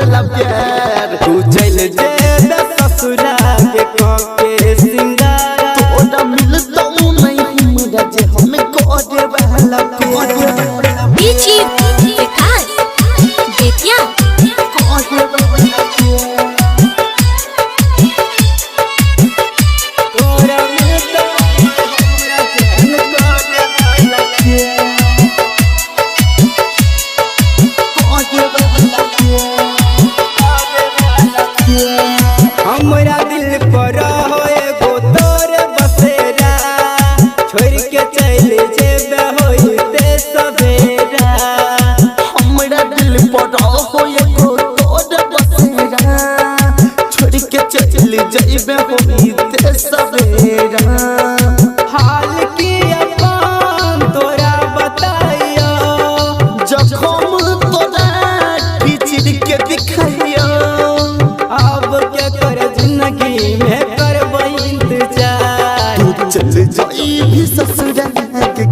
वाला प्यार तू चल जे ससुरा के के सिंगार तोरा मिलता नहीं हमरा जे हमें करे वाला प्यार बीची विकास बेतिया करे वाला प्यार तोरा मिलता हमरा जे करे वाला प्यार हमरा दिल पर हो एगो तोर बसेरा छोड़ के चल जेबे होइते सवेरा हमरा दिल पर हो एगो तोर बसेरा छोड़ के चल जेबे होइते सवेरा हाल की अपन तोरा बताइयो जखम तोरा बिछड़ के दिखाइयो अब क्या कर जिंदगी में करबो इंतजार तू चल जाई भी ससुरा के